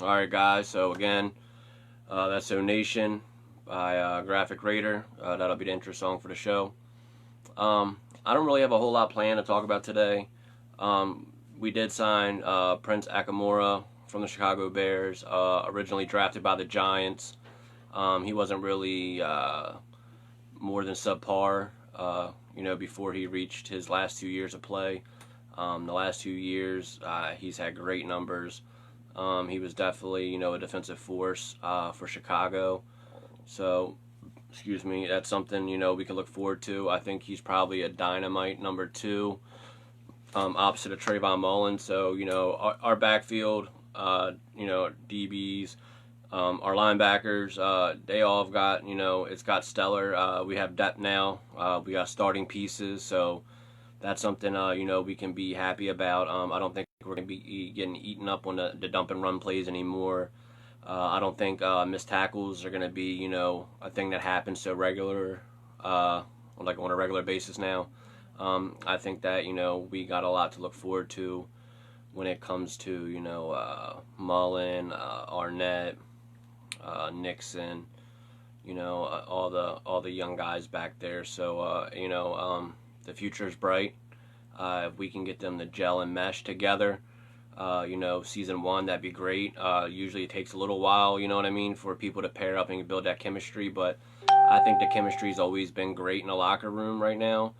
Alright, guys, so again, that's So Nation by Graphic Raider. That'll be the intro song for the show. I don't really have a whole lot planned to talk about today. We did sign Prince Akamura from the Chicago Bears, originally drafted by the Giants. He wasn't really more than subpar, before he reached his last 2 years of play. The last 2 years, he's had great numbers. He was definitely, a defensive force for Chicago. So, excuse me, that's something, we can look forward to. I think he's probably a dynamite number 2, opposite of Trayvon Mullen. So, our backfield, DBs, our linebackers, they all have got, it's got stellar. We have depth now. We got starting pieces. So, that's something, we can be happy about. I don't think we're going to be getting eaten up on the dump and run plays anymore. I don't think missed tackles are going to be, a thing that happens so regular, like on a regular basis now. I think that, we got a lot to look forward to when it comes to, Mullen, Arnett, Nixon, all the young guys back there. So, the future is bright. If we can get them to gel and mesh together, season 1, that'd be great. Usually it takes a little while, for people to pair up and build that chemistry, but I think the chemistry's always been great in the locker room right now.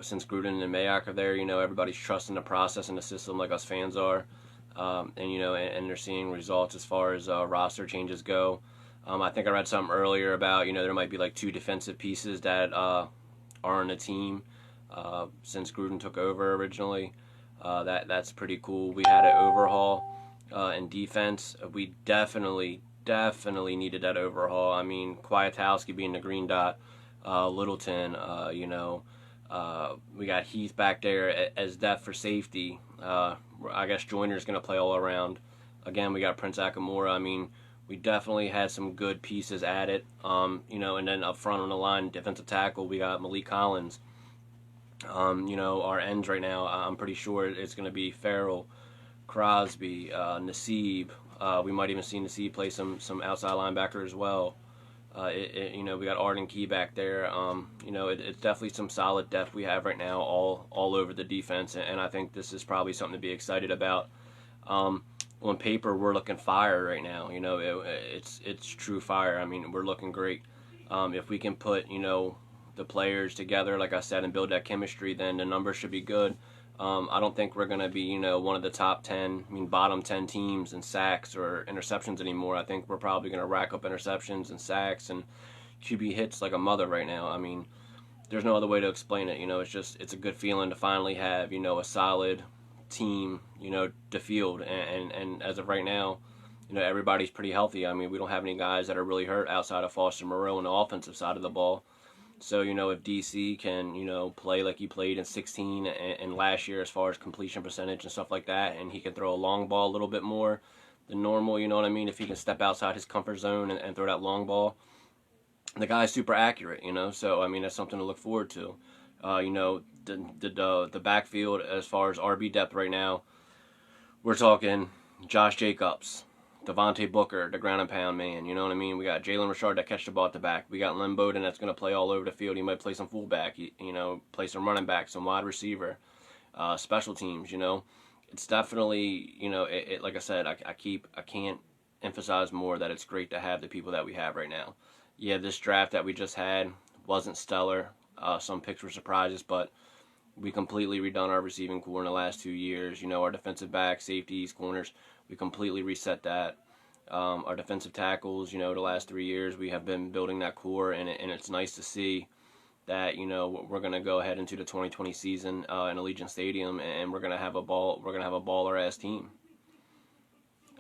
Since Gruden and Mayock are there, everybody's trusting the process and the system like us fans are. And they're seeing results as far as roster changes go. I think I read something earlier about, there might be like 2 defensive pieces that are on the team since Gruden took over originally. That's pretty cool. We had an overhaul in defense. We definitely needed that overhaul. I mean, Kwiatkowski being the green dot, Littleton, we got Heath back there as depth for safety. I guess Joyner's going to play all around. Again, we got Prince Akamura. I mean, we definitely had some good pieces added. And then up front on the line, defensive tackle, we got Malik Collins. Our ends right now, I'm pretty sure it's going to be Farrell, Crosby, Nassib. We might even see Nassib play some outside linebacker as well. We got Arden Key back there. It's definitely some solid depth we have right now all over the defense, and I think this is probably something to be excited about. On paper, we're looking fire right now. It's true fire. I mean, we're looking great. If we can put, the players together, like I said, and build that chemistry, then the numbers should be good. I don't think we're going to be, one of the top 10, bottom 10 teams in sacks or interceptions anymore. I think we're probably going to rack up interceptions and sacks and QB hits like a mother right now. I mean, there's no other way to explain it. It's a good feeling to finally have, a solid team, to field. And as of right now, everybody's pretty healthy. I mean, we don't have any guys that are really hurt outside of Foster Moreau on the offensive side of the ball. So, if DC can, play like he played in 16 and last year as far as completion percentage and stuff like that, and he can throw a long ball a little bit more than normal, if he can step outside his comfort zone and throw that long ball, the guy's super accurate, so, that's something to look forward to. The backfield as far as RB depth right now, we're talking Josh Jacobs, Devontae Booker, the ground and pound man, We got Jalen Richard that catch the ball at the back. We got Lynn Bowden that's going to play all over the field. He might play some fullback, play some running back, some wide receiver, special teams, It's definitely, like I said, I can't emphasize more that it's great to have the people that we have right now. Yeah, this draft that we just had wasn't stellar. Some picks were surprises, but We completely redone our receiving core in the last 2 years. Our defensive backs, safeties, corners, we completely reset that. Our defensive tackles, the last 3 years, we have been building that core, and it's nice to see that we're going to go ahead into the 2020 season in Allegiant Stadium, and we're going to have a baller ass team.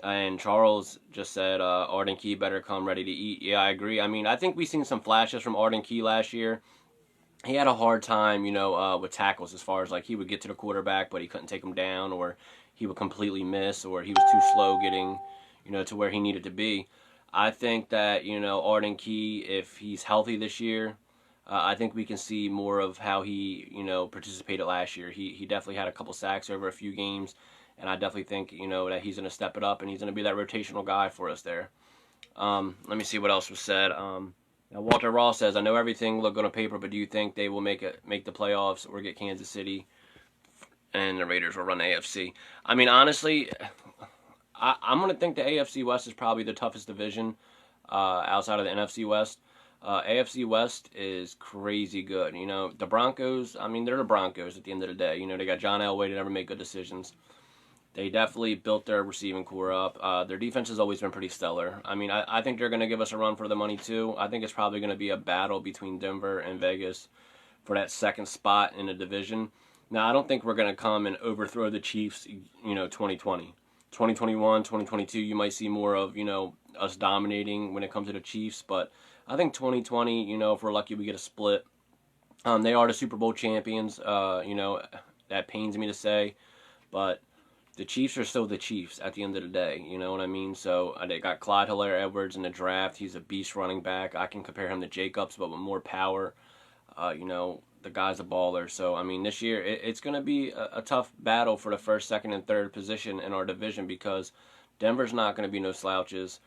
And Charles just said Arden Key better come ready to eat. Yeah, I agree. I mean, I think we've seen some flashes from Arden Key last year. He had a hard time, with tackles, as far as like he would get to the quarterback, but he couldn't take him down, or he would completely miss, or he was too slow getting, to where he needed to be. I think that, Arden Key, if he's healthy this year, I think we can see more of how he, participated last year. He definitely had a couple sacks over a few games, and I definitely think, that he's going to step it up, and he's going to be that rotational guy for us there. Let me see what else was said. Now Walter Ross says, I know everything looked good on paper, but do you think they will make the playoffs or get Kansas City and the Raiders will run the AFC? I mean, honestly, I'm going to think the AFC West is probably the toughest division outside of the NFC West. AFC West is crazy good. The Broncos, I mean, they're the Broncos at the end of the day. They got John Elway to never make good decisions. They definitely built their receiving core up. Their defense has always been pretty stellar. I mean, I think they're going to give us a run for the money, too. I think it's probably going to be a battle between Denver and Vegas for that second spot in the division. Now, I don't think we're going to come and overthrow the Chiefs, 2020. 2021, 2022, you might see more of, us dominating when it comes to the Chiefs. But I think 2020, if we're lucky, we get a split. They are the Super Bowl champions. That pains me to say. But the Chiefs are still the Chiefs at the end of the day, you know what I mean? So they got Clyde Helaire-Edwards in the draft. He's a beast running back. I can compare him to Jacobs, but with more power. The guy's a baller. So, I mean, this year it's going to be a tough battle for the first, second, and third position in our division because Denver's not going to be no slouches.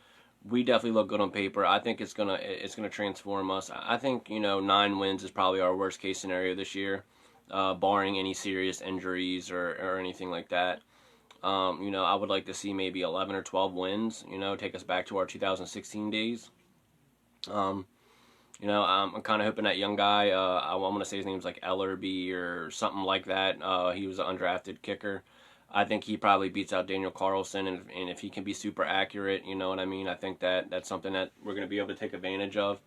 We definitely look good on paper. I think it's gonna transform us. I think 9 wins is probably our worst case scenario this year, barring any serious injuries or anything like that. I would like to see maybe 11 or 12 wins, take us back to our 2016 days. I'm kind of hoping that young guy, I want to say his name's like Ellerby or something like that. He was an undrafted kicker. I think he probably beats out Daniel Carlson, and if he can be super accurate, you know what I mean? I think that's something that we're going to be able to take advantage of.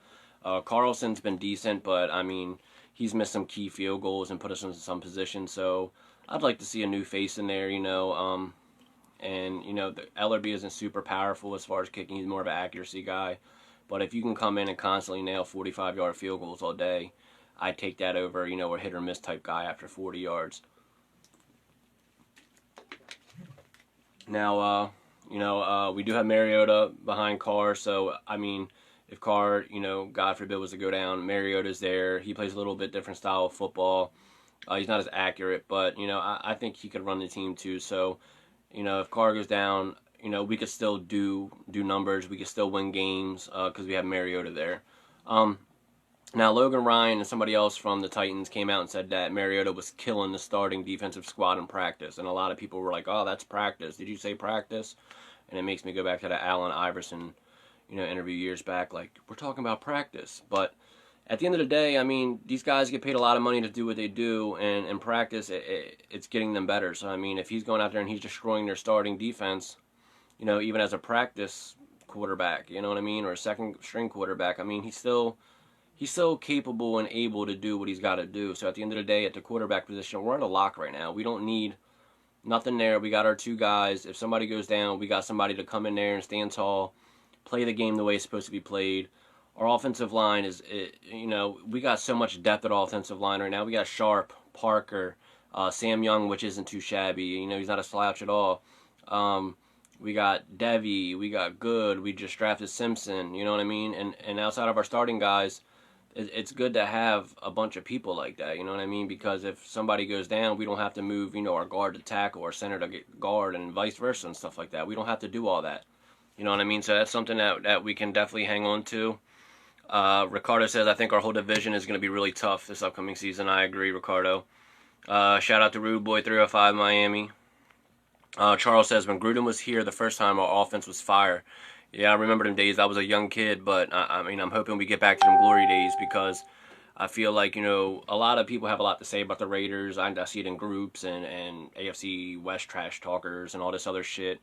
Carlson's been decent, but, I mean, he's missed some key field goals and put us in some position, so I'd like to see a new face in there, the Ellerby isn't super powerful as far as kicking. He's more of an accuracy guy. But if you can come in and constantly nail 45-yard field goals all day, I'd take that over, a hit-or-miss type guy after 40 yards. Now, we do have Mariota behind Carr, so, I mean, if Carr, God forbid, was to go down, Mariota's there. He plays a little bit different style of football. He's not as accurate, but, I think he could run the team too. So, if Carr goes down, we could still do numbers. We could still win games because we have Mariota there. Now, Logan Ryan and somebody else from the Titans came out and said that Mariota was killing the starting defensive squad in practice. And a lot of people were like, oh, that's practice. Did you say practice? And it makes me go back to the Allen Iverson, interview years back. Like, we're talking about practice. But at the end of the day, I mean, these guys get paid a lot of money to do what they do. And in practice, it's getting them better. So, I mean, if he's going out there and he's destroying their starting defense, even as a practice quarterback, you know what I mean? Or a second-string quarterback, I mean, he's still capable and able to do what he's got to do. So at the end of the day, at the quarterback position, we're at a lock right now. We don't need nothing there. We got our 2 guys. If somebody goes down, we got somebody to come in there and stand tall, play the game the way it's supposed to be played. Our offensive line is, we got so much depth at our offensive line right now. We got Sharp, Parker, Sam Young, which isn't too shabby. He's not a slouch at all. We got Devy, we got Good, we just drafted Simpson, you know what I mean? And outside of our starting guys, it's good to have a bunch of people like that, you know what I mean? Because if somebody goes down, we don't have to move, our guard to tackle or center to get guard and vice versa and stuff like that. We don't have to do all that, you know what I mean? So that's something that we can definitely hang on to. Ricardo says, I think our whole division is going to be really tough this upcoming season. I agree, Ricardo. Shout out to Rude Boy 305 Miami. Charles says, when Gruden was here the first time, our offense was fire. Yeah, I remember them days. I was a young kid, but I mean, I'm hoping we get back to them glory days because I feel like, a lot of people have a lot to say about the Raiders. I see it in groups and AFC West trash talkers and all this other shit.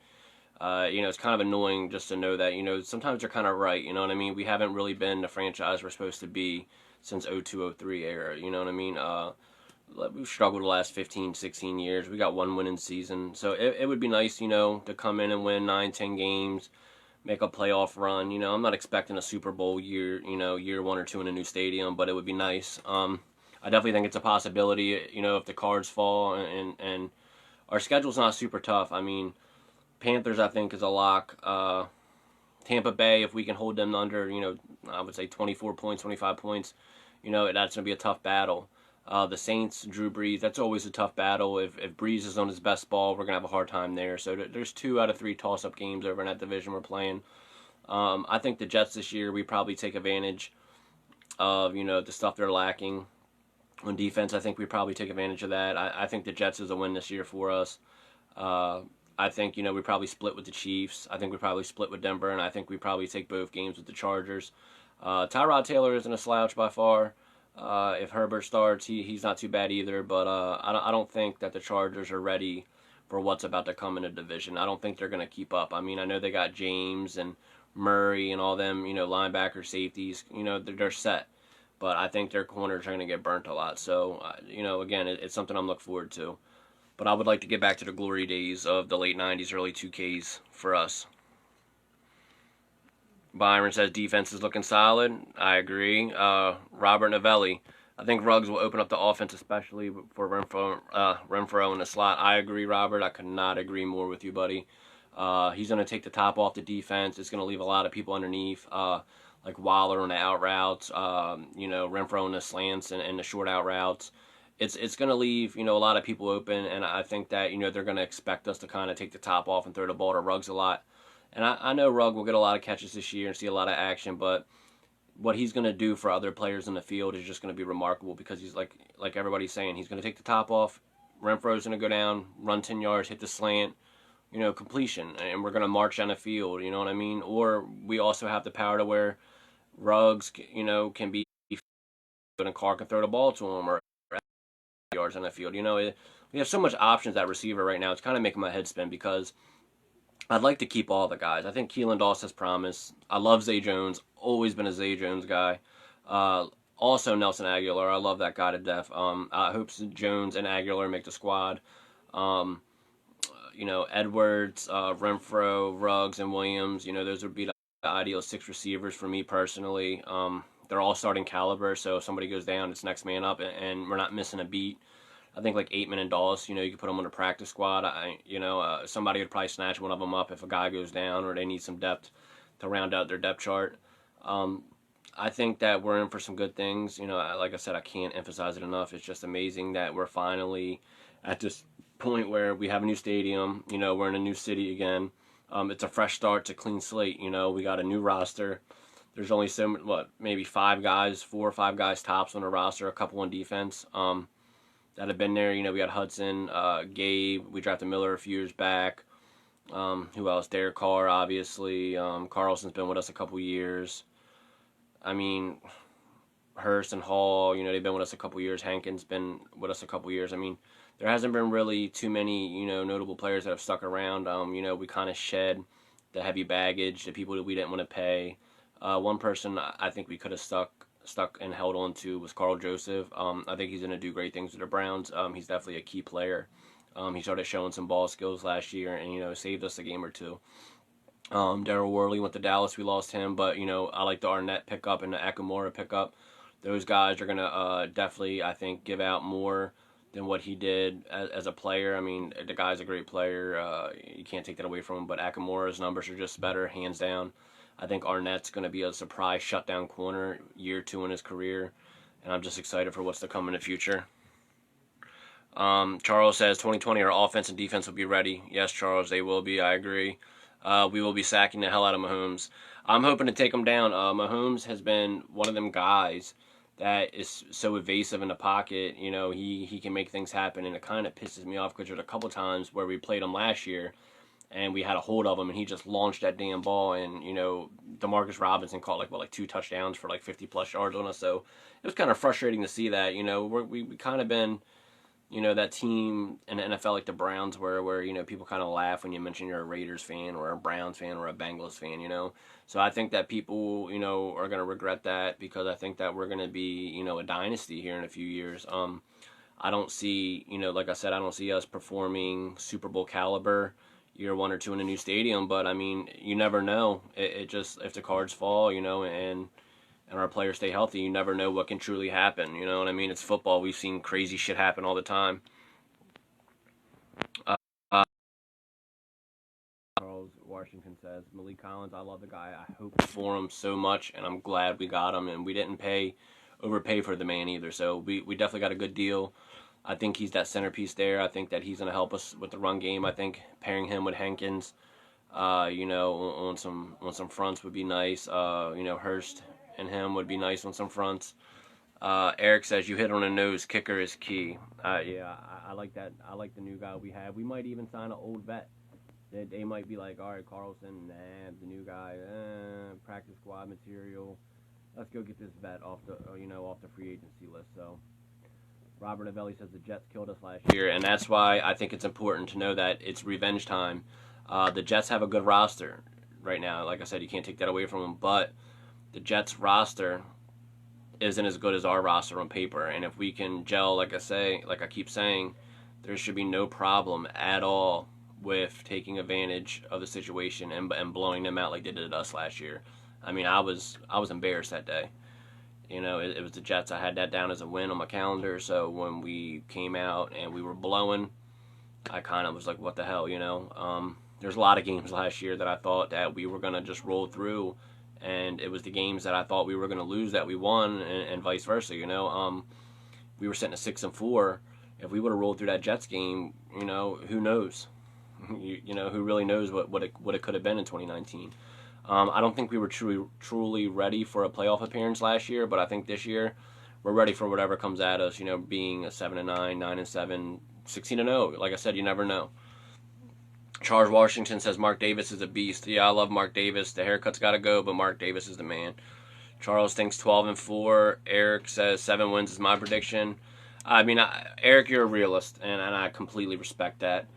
It's kind of annoying just to know that, sometimes they're kind of right. You know what I mean? We haven't really been the franchise we're supposed to be since 0203 era. You know what I mean? We've struggled the last 15, 16 years. We got one winning season. So it would be nice, to come in and win 9, 10 games, make a playoff run. I'm not expecting a Super Bowl year, year 1 or 2 in a new stadium, but it would be nice. I definitely think it's a possibility, if the cards fall and our schedule's not super tough. I mean, Panthers, I think, is a lock. Tampa Bay, if we can hold them under, I would say 24 points, 25 points, that's going to be a tough battle. The Saints, Drew Brees, that's always a tough battle. If Brees is on his best ball, we're going to have a hard time there. So there's 2 out of 3 toss-up games over in that division we're playing. I think the Jets this year, we probably take advantage of, the stuff they're lacking. On defense, I think we probably take advantage of that. I think the Jets is a win this year for us. I think, we probably split with the Chiefs. I think we probably split with Denver, and I think we probably take both games with the Chargers. Tyrod Taylor isn't a slouch by far. If Herbert starts, he's not too bad either, but I don't think that the Chargers are ready for what's about to come in the division. I don't think they're going to keep up. I mean, I know they got James and Murray and all them, linebacker, safeties, they're set. But I think their corners are going to get burnt a lot. So, again, it's something I'm looking forward to. But I would like to get back to the glory days of the late 90s, early 2Ks for us. Byron says defense is looking solid. I agree. Robert Novelli. I think Ruggs will open up the offense, especially for Renfrow in the slot. I agree, Robert. I could not agree more with you, buddy. He's going to take the top off the defense. It's going to leave a lot of people underneath, like Waller on the out routes, Renfrow in the slants and the short out routes. It's going to leave, a lot of people open, and I think that, they're going to expect us to kind of take the top off and throw the ball to Ruggs a lot. And I know Rugg will get a lot of catches this year and see a lot of action, but what he's going to do for other players in the field is just going to be remarkable because he's like everybody's saying, he's going to take the top off, Renfro's going to go down, run 10 yards, hit the slant, completion, and we're going to march down the field, you know what I mean? Or we also have the power to where Ruggs, can be and Carr can throw the ball to him or yards on the field. We have so much options at receiver right now. It's kind of making my head spin because I'd like to keep all the guys. I think Keelan Doss has promise. I love Zay Jones. Always been a Zay Jones guy. Also Nelson Aguilar. I love that guy to death. I hope Jones and Aguilar make the squad. Edwards, Renfrow, Ruggs, and Williams. Those would be the ideal 6 receivers for me personally. They're all starting caliber, so if somebody goes down, it's next man up, and we're not missing a beat. I think like Aitman and Doss, you could put them on a practice squad. Somebody would probably snatch one of them up if a guy goes down or they need some depth to round out their depth chart. I think that we're in for some good things. Like I said, I can't emphasize it enough. It's just amazing that we're finally at this point where we have a new stadium. We're in a new city again. It's a fresh start. It's a clean slate. We got a new roster. There's only maybe 4 or 5 guys tops on the roster, a couple on defense. That have been there. We got Hudson, Gabe. We drafted Miller a few years back. Who else? Derek Carr, obviously. Carlson's been with us a couple years. I mean, Hurst and Hall, they've been with us a couple years. Hankins been with us a couple years. I mean, there hasn't been really too many, notable players that have stuck around. We kind of shed the heavy baggage, the people that we didn't want to pay. One person I think we could have stuck and held on to was Carl Joseph. I think he's going to do great things with the Browns. He's definitely a key player. He started showing some ball skills last year and, saved us a game or 2. Daryl Worley went to Dallas. We lost him, but, I like the Arnett pickup and the Akamora pickup. Those guys are going to definitely, I think, give out more than what he did as a player. I mean, the guy's a great player. You can't take that away from him, but Akamora's numbers are just better, hands down. I think Arnett's going to be a surprise shutdown corner year 2 in his career, and I'm just excited for what's to come in the future. Charles says 2020 our offense and defense will be ready. Yes, Charles, they will be. I agree. We will be sacking the hell out of Mahomes. I'm hoping to take him down. Mahomes has been one of them guys that is so evasive in the pocket. He can make things happen, and it kind of pisses me off because there's a couple times where we played him last year, and we had a hold of him, and he just launched that damn ball, and Demarcus Robinson caught like 2 touchdowns for like 50 plus yards on us. So it was kind of frustrating to see that. We kind of been that team in the NFL like the Browns where people kind of laugh when you mention you're a Raiders fan or a Browns fan or a Bengals fan. So I think that people are going to regret that, because I think that we're going to be a dynasty here in a few years. I don't see like I said, I don't see us performing Super Bowl caliber year 1 or 2 in a new stadium, but I mean, you never know. It just, if the cards fall, and our players stay healthy, you never know what can truly happen. You know what I mean? It's football. We've seen crazy shit happen all the time. Uh, Charles Washington says, Malik Collins, I love the guy. I hope for him so much, and I'm glad we got him, and we didn't overpay for the man either. So we definitely got a good deal. I think he's that centerpiece there. I think that he's going to help us with the run game. I think pairing him with Hankins, on some fronts would be nice. Hurst and him would be nice on some fronts. Eric says, you hit on a nose. Kicker is key. Yeah, I like that. I like the new guy we have. We might even sign an old vet. They might be like, all right, Carlson, the new guy, practice squad material. Let's go get this vet off the free agency list. So Robert Avelli says the Jets killed us last year, and that's why I think it's important to know that it's revenge time. The Jets have a good roster right now. Like I said, you can't take that away from them, but the Jets roster isn't as good as our roster on paper, and if we can gel, like I keep saying, there should be no problem at all with taking advantage of the situation and blowing them out like they did us last year. I mean, I was embarrassed that day. It was the Jets. I had that down as a win on my calendar. So when we came out and we were blowing, I kind of was like, what the hell, There's a lot of games last year that I thought that we were going to just roll through, and it was the games that I thought we were going to lose that we won, and vice versa, We were sitting at 6-4. If we would have rolled through that Jets game, who knows? Who really knows what it could have been in 2019. I don't think we were truly ready for a playoff appearance last year, but I think this year we're ready for whatever comes at us. Being a 7-9, 9-7, 16-0. Like I said, you never know. Charles Washington says Mark Davis is a beast. Yeah, I love Mark Davis. The haircut's got to go, but Mark Davis is the man. Charles thinks 12-4. Eric says 7 wins is my prediction. I mean, Eric, you're a realist, and I completely respect that.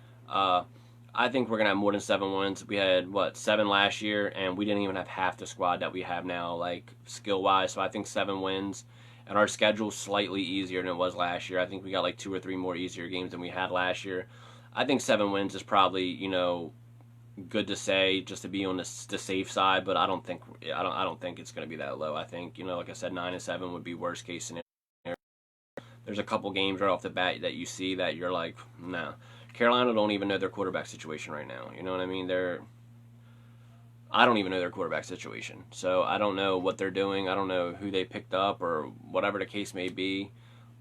I think we're going to have more than 7 wins. We had, 7 last year, and we didn't even have half the squad that we have now, like, skill-wise. So I think 7 wins. And our schedule's slightly easier than it was last year. I think we got, like, 2 or 3 more easier games than we had last year. I think 7 wins is probably, good to say just to be on the safe side, but I don't think it's going to be that low. I think, like I said, 9-7 would be worst case scenario. There's a couple games right off the bat that you see that you're like, nah. Carolina don't even know their quarterback situation right now. You know what I mean? I don't even know their quarterback situation. So I don't know what they're doing. I don't know who they picked up or whatever the case may be.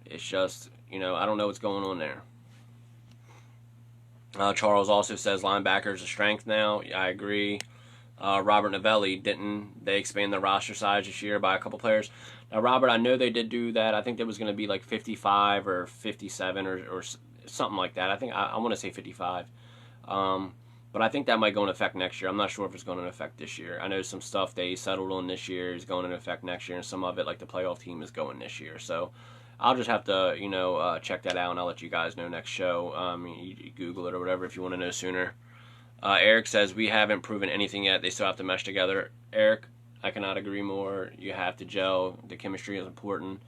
It's just, I don't know what's going on there. Charles also says linebackers a strength now. I agree. Robert Novelli, didn't they expand the roster size this year by a couple players? Now, Robert, I know they did do that. I think it was going to be like 55 or 57 or something like that. I think I want to say 55. But I think that might go into effect next year. I'm not sure if it's going into effect this year. I know some stuff they settled on this year is going into effect next year, and some of it, like the playoff team, is going this year. So I'll just have to, check that out, and I'll let you guys know next show. You Google it or whatever if you want to know sooner. Eric says we haven't proven anything yet. They still have to mesh together. Eric, I cannot agree more. You have to gel. The chemistry is important.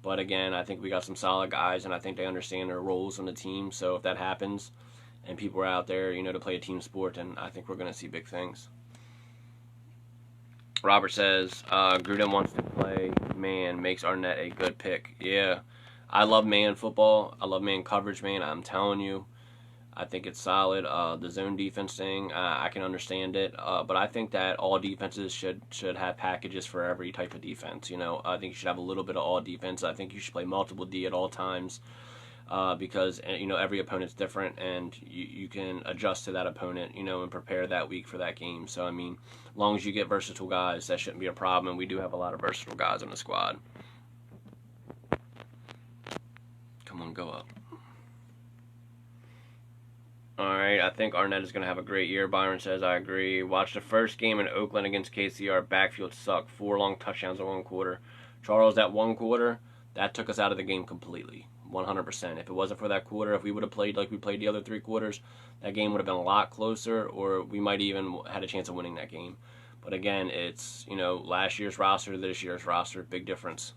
But again, I think we got some solid guys, and I think they understand their roles on the team. So if that happens, and people are out there, to play a team sport, then I think we're going to see big things. Robert says, Gruden wants to play man, makes Arnett a good pick. Yeah, I love man football. I love man coverage, man. I'm telling you. I think it's solid. The zone defense thing, I can understand it. But I think that all defenses should have packages for every type of defense. I think you should have a little bit of all defense. I think you should play multiple D at all times. Because every opponent's different, and you can adjust to that opponent, and prepare that week for that game. So I mean, as long as you get versatile guys, that shouldn't be a problem. And we do have a lot of versatile guys on the squad. Come on, go up. All right, I think Arnett is going to have a great year. Byron says, I agree. Watch the first game in Oakland against KCR. Backfield sucked. 4 long touchdowns in 1 quarter. Charles, that 1 quarter, that took us out of the game completely. 100%. If it wasn't for that quarter, if we would have played like we played the other 3 quarters, that game would have been a lot closer, or we might even had a chance of winning that game. But again, it's, last year's roster to this year's roster. Big difference.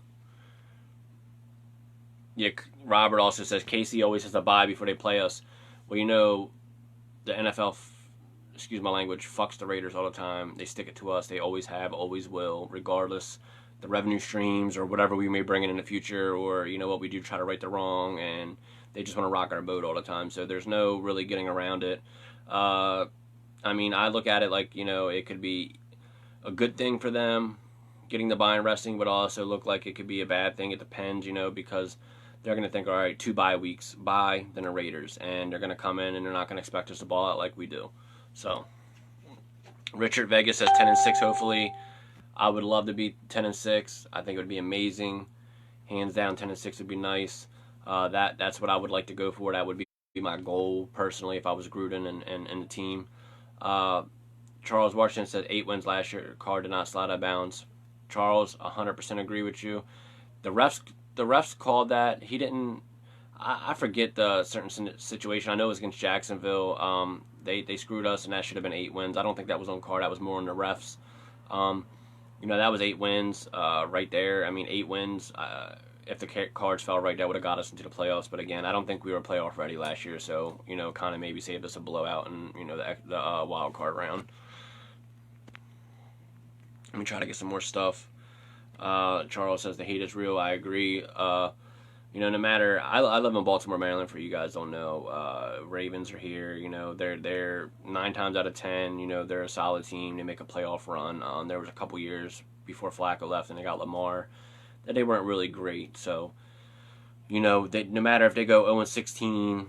Yeah, Robert also says KC always has a bye before they play us. Well, the NFL, excuse my language, fucks the Raiders all the time. They stick it to us. They always have, always will, regardless the revenue streams or whatever we may bring in the future, or what we do try to right the wrong, and they just want to rock our boat all the time. So there's no really getting around it. I look at it like it could be a good thing for them getting the bye and resting, but also look like it could be a bad thing. It depends, because they're going to think, all right, 2 bye weeks, bye, then the Raiders. And they're going to come in and they're not going to expect us to ball out like we do. So, Richard Vegas says 10-6, hopefully. I would love to be 10-6. I think it would be amazing. Hands down, 10-6 would be nice. That's what I would like to go for. That would be my goal, personally, if I was Gruden and the team. Charles Washington said 8 wins last year. Carr did not slide out of bounds. Charles, 100% agree with you. The refs called that. He didn't. I forget the certain situation. I know it was against Jacksonville. They screwed us, and that should have been 8 wins. I don't think that was on Carr. That was more on the refs. That was 8 wins right there. 8 wins. If the cards fell right, that would have got us into the playoffs. But again, I don't think we were playoff ready last year. So kind of maybe saved us a blowout in the wild card round. Let me try to get some more stuff. Charles says the hate is real. I agree. No matter. I live in Baltimore, Maryland. For you guys don't know, Ravens are here. They're 9 times out of 10. They're a solid team. They make a playoff run. There was a couple years before Flacco left, and they got Lamar that they weren't really great. So, no matter if they go 0-16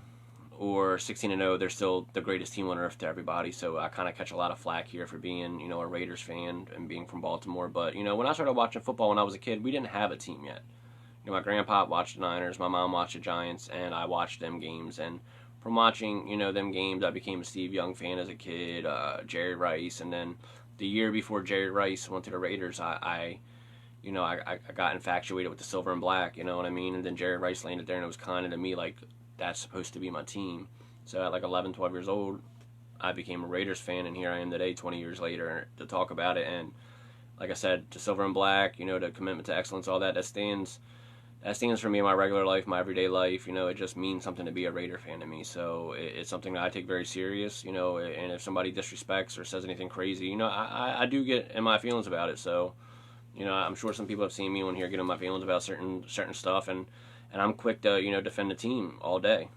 or 16-0, they're still the greatest team on earth to everybody. So I kind of catch a lot of flack here for being, a Raiders fan and being from Baltimore. But, when I started watching football when I was a kid, we didn't have a team yet. My grandpa watched the Niners, my mom watched the Giants, and I watched them games. And from watching, them games, I became a Steve Young fan as a kid, Jerry Rice. And then the year before Jerry Rice went to the Raiders, I got infatuated with the silver and black, you know what I mean? And then Jerry Rice landed there, and it was kind of to me like, that's supposed to be my team. So at like 11, 12 years old, I became a Raiders fan, and here I am today, 20 years later, to talk about it. And like I said, the silver and black, the commitment to excellence, all that stands for me in my regular life, my everyday life. It just means something to be a Raider fan to me. So it's something that I take very serious, and if somebody disrespects or says anything crazy, I do get in my feelings about it. So, I'm sure some people have seen me on here getting my feelings about certain stuff, and I'm quick to, defend the team all day.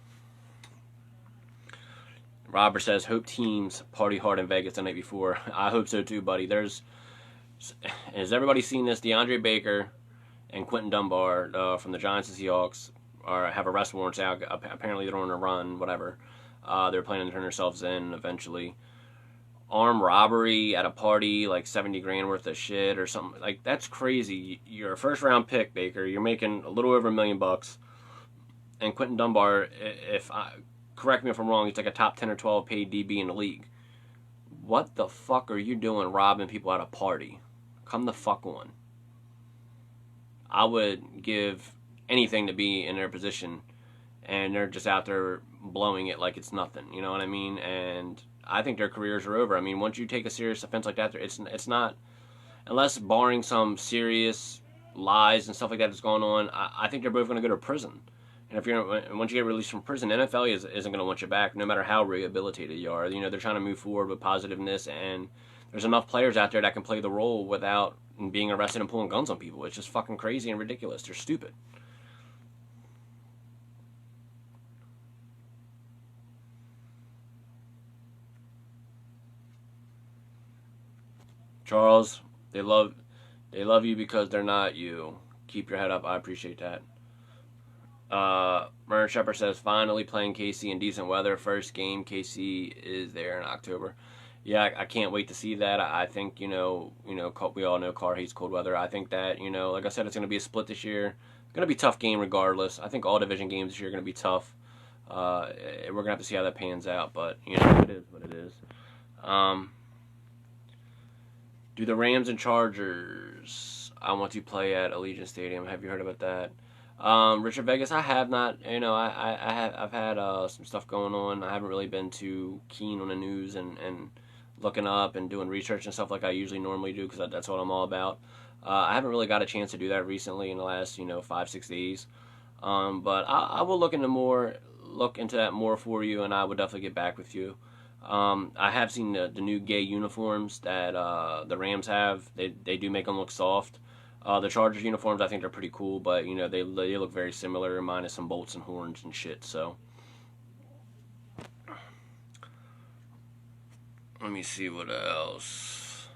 Robert says, hope teams party hard in Vegas the night before. I hope so too, buddy. Has everybody seen this? DeAndre Baker and Quentin Dunbar from the Giants and Seahawks have arrest warrants out. Apparently they're on a run, whatever. They're planning to turn themselves in eventually. Armed robbery at a party, like 70 grand worth of shit or something. Like, that's crazy. You're a first round pick, Baker. You're making a little over $1 million. And Quentin Dunbar, correct me if I'm wrong, he's like a top 10 or 12 paid DB in the league. What the fuck are you doing robbing people at a party? Come the fuck on. I would give anything to be in their position, and they're just out there blowing it like it's nothing. You know what I mean? And I think their careers are over. Once you take a serious offense like that, it's not, unless barring some serious lies and stuff like that that's going on, I think they're both going to go to prison. And once you get released from prison, the NFL isn't going to want you back, no matter how rehabilitated you are. They're trying to move forward with positiveness, and there's enough players out there that can play the role without being arrested and pulling guns on people. It's just fucking crazy and ridiculous. They're stupid. Charles, they love you because they're not you. Keep your head up. I appreciate that. Murray Shepard says, finally playing KC in decent weather. First game, KC is there in October. Yeah, I can't wait to see that. I think, we all know Carr hates cold weather. I think that, like I said, it's going to be a split this year. It's going to be a tough game regardless. I think all division games this year are going to be tough. we're going to have to see how that pans out, but, you know, it is what it is. Do the Rams and Chargers, I want to play at Allegiant Stadium. Have you heard about that? Richard Vegas, I have not. You know, I've had some stuff going on. I haven't really been too keen on the news and looking up and doing research and stuff like I usually normally do because that's what I'm all about. I haven't really got a chance to do that recently in the last 5-6 days. But I will look into that more for you, and I will definitely get back with you. I have seen the new gay uniforms that the Rams have. They do make them look soft. The Chargers uniforms, I think they're pretty cool, but they look very similar, minus some bolts and horns and shit. So let me see what else.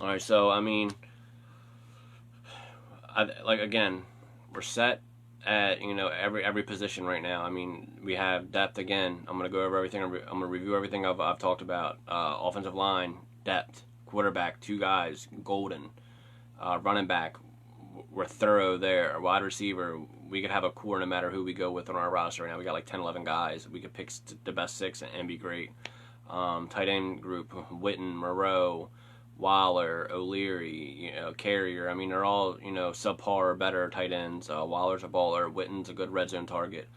All right, so I mean, again, we're set at every position right now. I mean, we have depth again. I'm gonna go over everything. I'm gonna review everything I've talked about. Offensive line, depth, quarterback, 2 guys, golden. Running back, we're thorough there. Wide receiver, we could have a core no matter who we go with on our roster right now. We got like 10, 11 guys. We could pick the best 6 and be great. Tight end group, Witten, Moreau, Waller, O'Leary, Carrier. I mean, they're all, subpar or better tight ends. Waller's a baller. Witten's a good red zone target.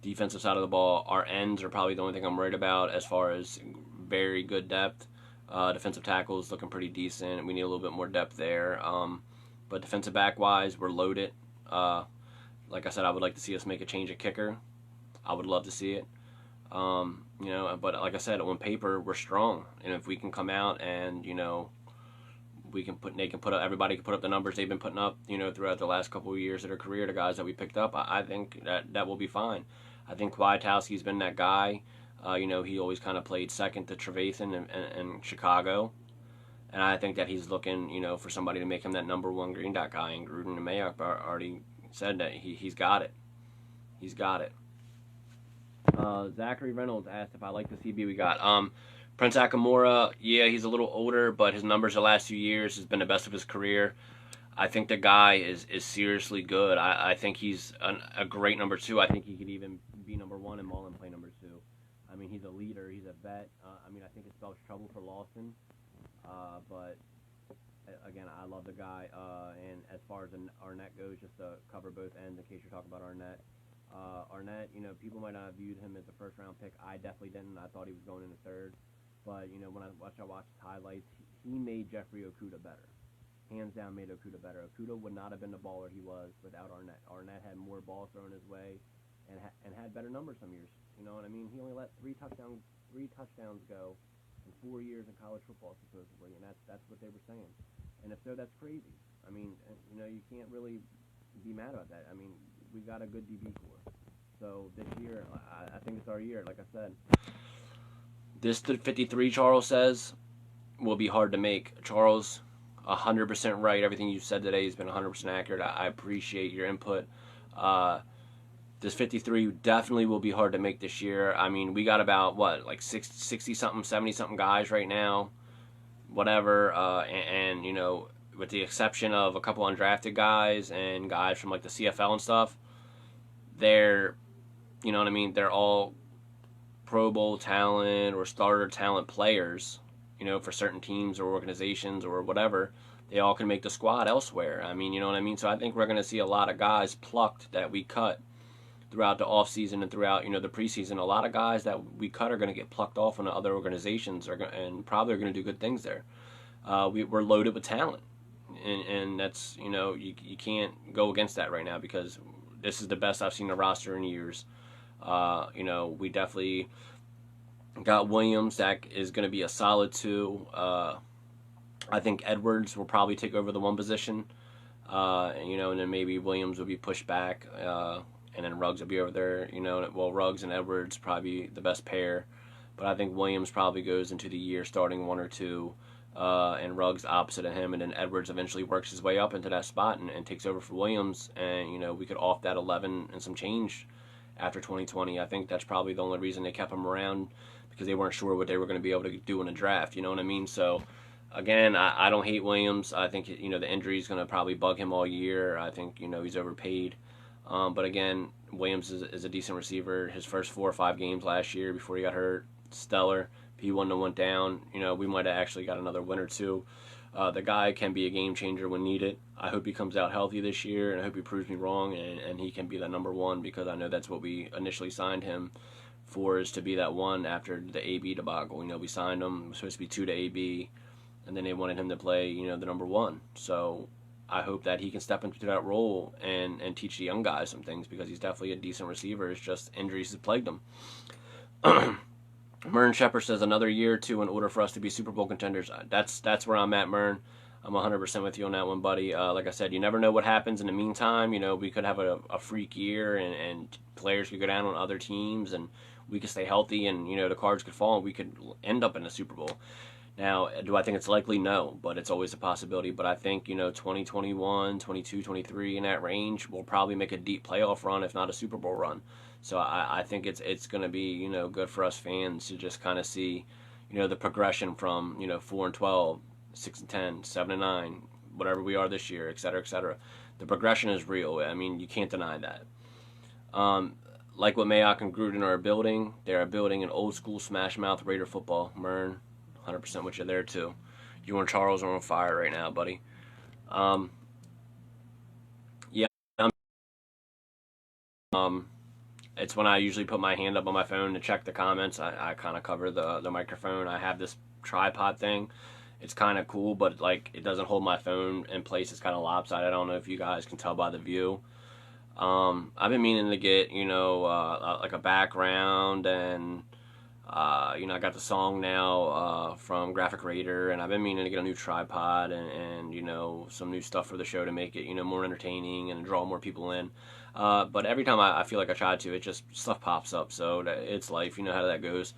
Defensive side of the ball, our ends are probably the only thing I'm worried about as far as very good depth. Defensive tackles looking pretty decent. We need a little bit more depth there. But defensive back wise, we're loaded. Like I said, I would like to see us make a change at kicker. I would love to see it. But like I said, on paper we're strong, and if we can come out and everybody can put up the numbers they've been putting up, throughout the last couple of years of their career, the guys that we picked up, I think that will be fine. I think Kwiatkowski's been that guy. He always kind of played second to Trevathan in Chicago, and I think that he's looking, for somebody to make him that number 1 green dot guy. And Gruden and Mayock already said that he's got it. He's got it. Zachary Reynolds asked if I like the CB we got. Prince Akamora, yeah, he's a little older, but his numbers the last few years has been the best of his career. I think the guy is seriously good. I think he's a great number 2. I think he could even be number 1 and Mullen play number 2. I mean, he's a leader. He's a vet. I think it spells trouble for Lawson. But again, I love the guy. And as far as Arnett goes, just to cover both ends in case you're talking about Arnett. Arnett, people might not have viewed him as a first-round pick. I definitely didn't. I thought he was going in the 3rd. But, when I watched his highlights, he made Jeffrey Okudah better. Hands down made Okudah better. Okudah would not have been the baller he was without Arnett. Arnett had more balls thrown his way and had better numbers some years. You know what I mean? He only let 3 touchdowns go in 4 years in college football, supposedly, and that's what they were saying. And if so, that's crazy. I mean, you can't really be mad about that. I mean, we got a good DB core. So this year, I think it's our year, like I said. This 53, Charles says, will be hard to make. Charles, 100% right. Everything you've said today has been 100% accurate. I appreciate your input. This 53 definitely will be hard to make this year. I mean, we got about, 60-something, 70-something guys right now. Whatever. And, with the exception of a couple undrafted guys and guys from, the CFL and stuff, they're, they're all Pro Bowl talent or starter talent players, for certain teams or organizations or whatever. They all can make the squad elsewhere. I mean, you know what I mean? So I think we're going to see a lot of guys plucked that we cut throughout the offseason and throughout, the preseason. A lot of guys that we cut are going to get plucked off into other organizations and probably are going to do good things there. We're loaded with talent. And that's, you can't go against that right now because this is the best I've seen the roster in years. We definitely got Williams that is going to be a solid 2. I think Edwards will probably take over the 1 position, and then maybe Williams will be pushed back, and then Ruggs will be over there. Ruggs and Edwards probably the best pair, but I think Williams probably goes into the year starting 1 or 2, and Ruggs opposite of him, and then Edwards eventually works his way up into that spot and takes over for Williams, and we could off that 11 and some change after 2020. I think that's probably the only reason they kept him around, because they weren't sure what they were going to be able to do in the draft. You know what I mean? So Again, I don't hate Williams. I think the injury is going to probably bug him all year. I think he's overpaid. But again, Williams is a decent receiver. His first 4 or 5 games last year before he got hurt, stellar. If he wouldn't have went down, we might have actually got another win or two. The guy can be a game changer when needed. I hope he comes out healthy this year, and I hope he proves me wrong, and he can be the number one, because I know that's what we initially signed him for, is to be that one after the AB debacle. We signed him. It was supposed to be two to AB, and then they wanted him to play, the number one. So I hope that he can step into that role and teach the young guys some things, because he's definitely a decent receiver. It's just injuries have plagued him. Mern Shepard says another year or two in order for us to be Super Bowl contenders. That's where I'm at, Mern. I'm 100% with you on that one, buddy. Like I said, you never know what happens in the meantime. We could have a freak year, and players could go down on other teams, and we could stay healthy, and the cards could fall, and we could end up in the Super Bowl. Now, do I think it's likely? No, but it's always a possibility. But I think 2021, 22, 23 in that range, we'll probably make a deep playoff run, if not a Super Bowl run. So I think it's going to be good for us fans to just kind of see the progression from 4-12, 6-10, 7-9, whatever we are this year, et cetera, et cetera. The progression is real. I mean, you can't deny that. Like what Mayock and Gruden are building, they are building an old school smash mouth Raider football. Mern, 100% with you there too. You and Charles are on fire right now, buddy. Yeah. It's when I usually put my hand up on my phone to check the comments. I kind of cover the microphone. I have this tripod thing. It's kind of cool, but like it doesn't hold my phone in place. It's kind of lopsided. I don't know if you guys can tell by the view. I've been meaning to get like a background, and I got the song now from Graphic Raider, and I've been meaning to get a new tripod and some new stuff for the show to make it more entertaining and draw more people in. But every time I feel like I try to, it just stuff pops up. So it's life. You know how that goes.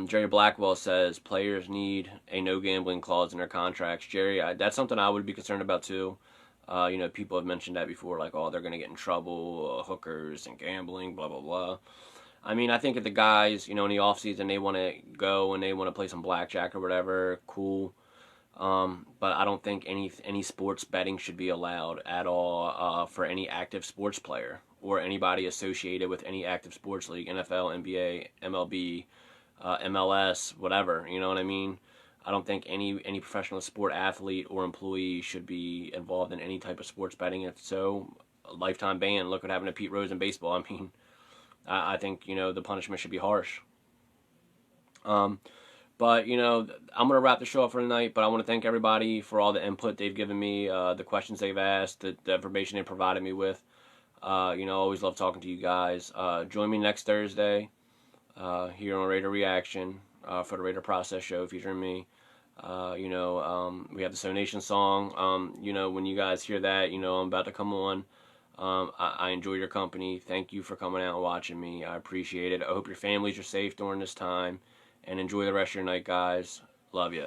Jerry Blackwell says players need a no gambling clause in their contracts. Jerry, that's something I would be concerned about too. People have mentioned that before, like, oh, they're going to get in trouble, hookers and gambling, blah, blah, blah. I mean, I think if the guys, in the off season, they want to go and they want to play some blackjack or whatever, cool. But I don't think any sports betting should be allowed at all for any active sports player or anybody associated with any active sports league, NFL, NBA, MLB, MLS, whatever. You know what I mean? I don't think any professional sport athlete or employee should be involved in any type of sports betting. If so, a lifetime ban. Look what happened to Pete Rose in baseball. I mean, I think the punishment should be harsh. But I'm gonna wrap the show up for tonight. But I want to thank everybody for all the input they've given me, the questions they've asked, the information they provided me with. Always love talking to you guys. Join me next Thursday here on Raider Reaction for the Raider Process Show featuring me. We have the So Nation song. When you guys hear that, I'm about to come on. I enjoy your company. Thank you for coming out and watching me. I appreciate it. I hope your families are safe during this time. And enjoy the rest of your night, guys. Love you.